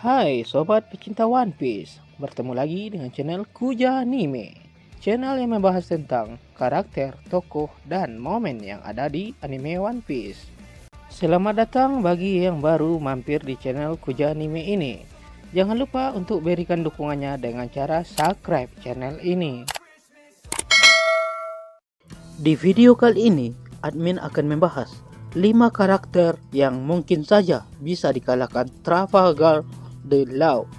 Hai sobat pecinta One Piece, bertemu lagi dengan channel Kuja Anime, channel yang membahas tentang karakter, tokoh, dan momen yang ada di anime One Piece. Selamat datang bagi yang baru mampir di channel Kuja Anime ini. Jangan lupa untuk berikan dukungannya dengan cara subscribe channel ini. Di video kali ini, admin akan membahas 5 karakter yang mungkin saja bisa dikalahkan Trafalgar Law.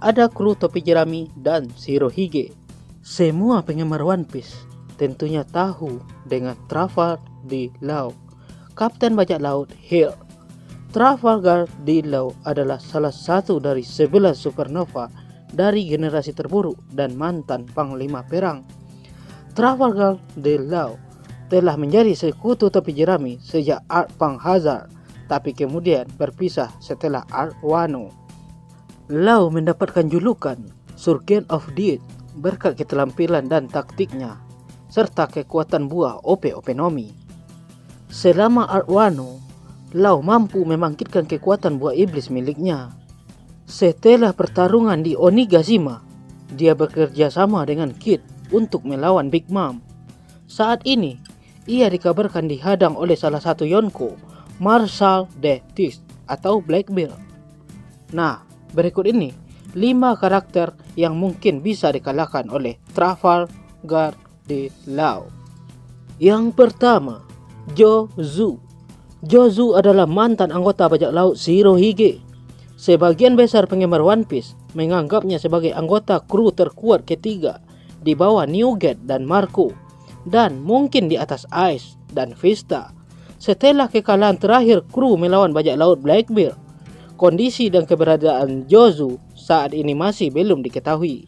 Ada kru topi jerami dan Shirohige. Semua penggemar One Piece tentunya tahu dengan Trafalgar Law, Kapten Bajak Laut Hill. Trafalgar Law adalah salah satu dari 11 supernova dari generasi terburuk dan mantan panglima perang. Trafalgar Law telah menjadi sekutu topi jerami sejak Arc Punk Hazard, tapi kemudian berpisah setelah Arc Wano. Law mendapatkan julukan Surgeon of Death berkat keterampilan dan taktiknya, serta kekuatan buah Ope-Openomi. Selama Arc Wano, Law mampu membangkitkan kekuatan buah iblis miliknya. Setelah pertarungan di Onigashima, dia bekerja sama dengan Kid untuk melawan Big Mom. Saat ini, ia dikabarkan dihadang oleh salah satu Yonko, Marshal de Tis atau Blackbeard. Nah, berikut ini 5 karakter yang mungkin bisa dikalahkan oleh Trafalgar Law. Yang pertama, Jozu. Jozu adalah mantan anggota bajak laut Shirohige. Sebagian besar penggemar One Piece menganggapnya sebagai anggota kru terkuat ketiga di bawah Newgate dan Marco, dan mungkin di atas Ice dan Vista. Setelah kekalahan terakhir kru melawan bajak laut Blackbeard, kondisi dan keberadaan Jozu saat ini masih belum diketahui.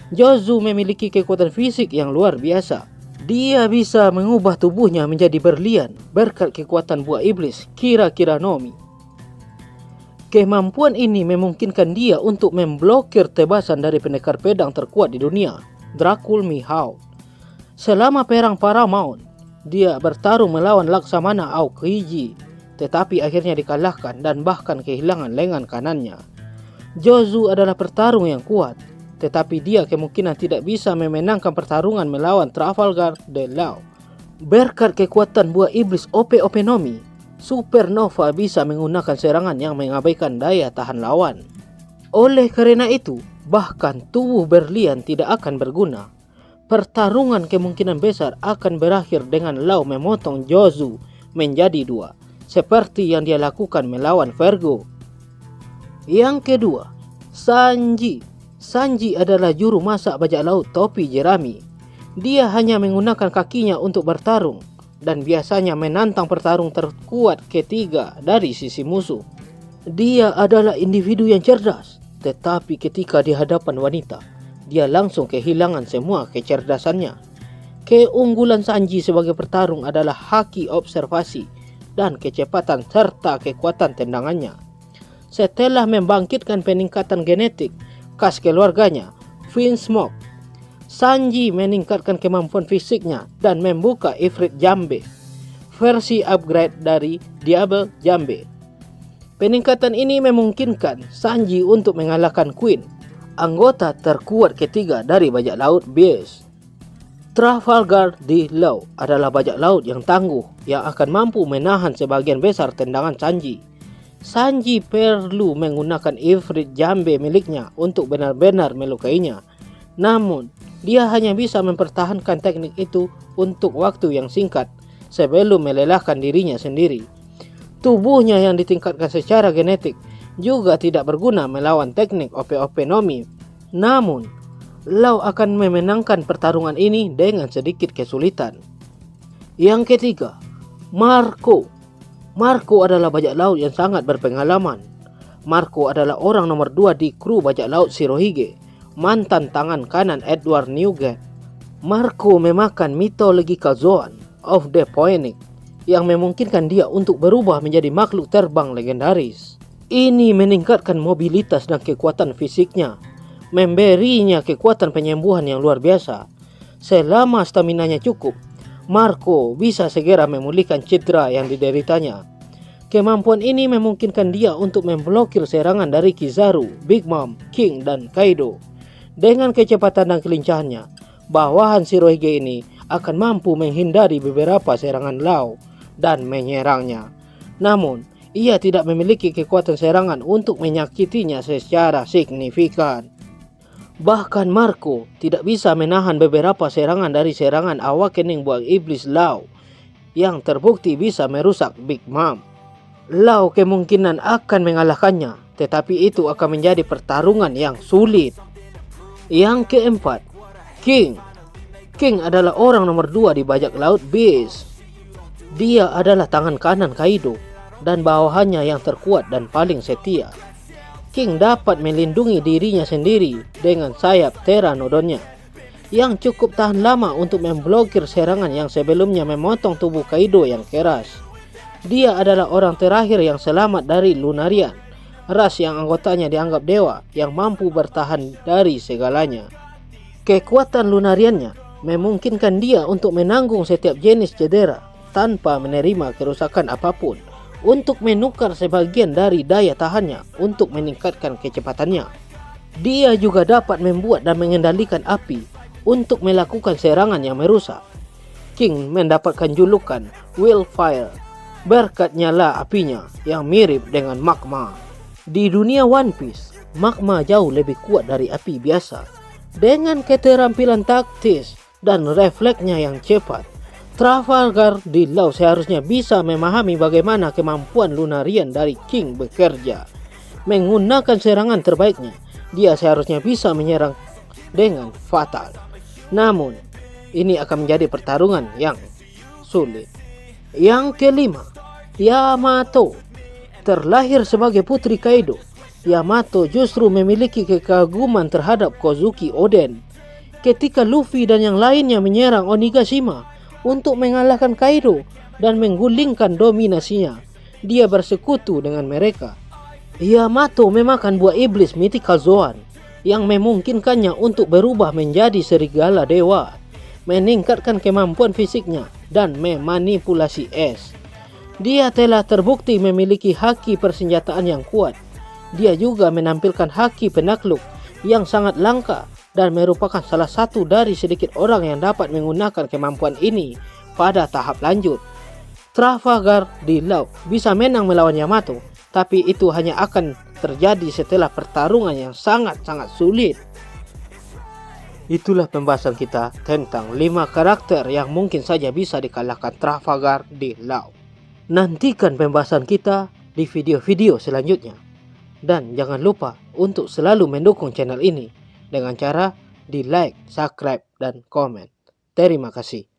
Jozu memiliki kekuatan fisik yang luar biasa. Dia bisa mengubah tubuhnya menjadi berlian berkat kekuatan buah iblis Kira-Kira Nomi. Kemampuan ini memungkinkan dia untuk memblokir tebasan dari pendekar pedang terkuat di dunia, Dracul Mihawk. Selama perang Paramount, dia bertarung melawan Laksamana Aokiji, tetapi akhirnya dikalahkan dan bahkan kehilangan lengan kanannya. Jozu adalah petarung yang kuat, tetapi dia kemungkinan tidak bisa memenangkan pertarungan melawan Trafalgar Law. Berkat kekuatan buah iblis Ope-Openomi, Supernova bisa menggunakan serangan yang mengabaikan daya tahan lawan. Oleh karena itu, bahkan tubuh berlian tidak akan berguna. Pertarungan kemungkinan besar akan berakhir dengan Law memotong Jozu menjadi 2, seperti yang dia lakukan melawan Vergo. Yang kedua, Sanji. Sanji adalah juru masak bajak laut topi jerami. Dia hanya menggunakan kakinya untuk bertarung dan biasanya menantang pertarung terkuat ketiga dari sisi musuh. Dia adalah individu yang cerdas, tetapi ketika di hadapan wanita, dia langsung kehilangan semua kecerdasannya. Keunggulan Sanji sebagai petarung adalah haki observasi dan kecepatan serta kekuatan tendangannya. Setelah membangkitkan peningkatan genetik khas keluarganya, Vinsmoke, Sanji meningkatkan kemampuan fisiknya dan membuka Ifrit Jambe, versi upgrade dari Diable Jambe. Peningkatan ini memungkinkan Sanji untuk mengalahkan Queen, anggota terkuat ketiga dari bajak laut Beast. Trafalgar Law adalah bajak laut yang tangguh yang akan mampu menahan sebagian besar tendangan Sanji. Sanji perlu menggunakan Ifrit Jambe miliknya untuk benar-benar melukainya. Namun, dia hanya bisa mempertahankan teknik itu untuk waktu yang singkat sebelum melelahkan dirinya sendiri. Tubuhnya yang ditingkatkan secara genetik juga tidak berguna melawan teknik Ope-Openomi. Namun, Law akan memenangkan pertarungan ini dengan sedikit kesulitan. Yang ketiga, Marco. Marco adalah bajak laut yang sangat berpengalaman. Marco adalah orang nomor 2 di kru bajak laut Shirohige, mantan tangan kanan Edward Newgate. Marco memakan mitological zone of the Phoenix yang memungkinkan dia untuk berubah menjadi makhluk terbang legendaris. Ini meningkatkan mobilitas dan kekuatan fisiknya, memberinya kekuatan penyembuhan yang luar biasa. Selama staminanya cukup, Marco bisa segera memulihkan cedera yang dideritanya. Kemampuan ini memungkinkan dia untuk memblokir serangan dari Kizaru, Big Mom, King, dan Kaido. Dengan kecepatan dan kelincahannya, bawahan Shirohige ini akan mampu menghindari beberapa serangan Law dan menyerangnya. Namun, ia tidak memiliki kekuatan serangan untuk menyakitinya secara signifikan. Bahkan Marco tidak bisa menahan beberapa serangan dari serangan Awakening Buah Iblis Law yang terbukti bisa merusak Big Mom. Law kemungkinan akan mengalahkannya, tetapi itu akan menjadi pertarungan yang sulit. Yang keempat, King. King adalah orang nomor 2 di bajak laut Beast. Dia adalah tangan kanan Kaido dan bawahannya yang terkuat dan paling setia. King dapat melindungi dirinya sendiri dengan sayap Pteranodonnya yang cukup tahan lama untuk memblokir serangan yang sebelumnya memotong tubuh Kaido yang keras. Dia adalah orang terakhir yang selamat dari Lunarian, ras yang anggotanya dianggap dewa yang mampu bertahan dari segalanya. Kekuatan Lunariannya memungkinkan dia untuk menanggung setiap jenis cedera tanpa menerima kerusakan apapun, untuk menukar sebagian dari daya tahannya untuk meningkatkan kecepatannya. Dia juga dapat membuat dan mengendalikan api untuk melakukan serangan yang merusak. King mendapatkan julukan Wildfire berkat nyala apinya yang mirip dengan magma. Di dunia One Piece, magma jauh lebih kuat dari api biasa. Dengan keterampilan taktis dan refleksnya yang cepat, Trafalgar di Law seharusnya bisa memahami bagaimana kemampuan Lunarian dari King bekerja. Menggunakan serangan terbaiknya, dia seharusnya bisa menyerang dengan fatal. Namun, ini akan menjadi pertarungan yang sulit. Yang kelima, Yamato. Terlahir sebagai putri Kaido, Yamato justru memiliki kekaguman terhadap Kozuki Oden. Ketika Luffy dan yang lainnya menyerang Onigashima untuk mengalahkan Kaido dan menggulingkan dominasinya, dia bersekutu dengan mereka. Yamato memakan buah iblis Mythical Zoan yang memungkinkannya untuk berubah menjadi serigala dewa, meningkatkan kemampuan fisiknya dan memanipulasi es. Dia telah terbukti memiliki haki persenjataan yang kuat. Dia juga menampilkan haki penakluk yang sangat langka dan merupakan salah satu dari sedikit orang yang dapat menggunakan kemampuan ini pada tahap lanjut. Trafalgar di Law bisa menang melawan Yamato, tapi itu hanya akan terjadi setelah pertarungan yang sangat-sangat sulit. Itulah pembahasan kita tentang 5 karakter yang mungkin saja bisa dikalahkan Trafalgar di Law. Nantikan pembahasan kita di video-video selanjutnya. Dan jangan lupa untuk selalu mendukung channel ini dengan cara di like, subscribe, dan komen. Terima kasih.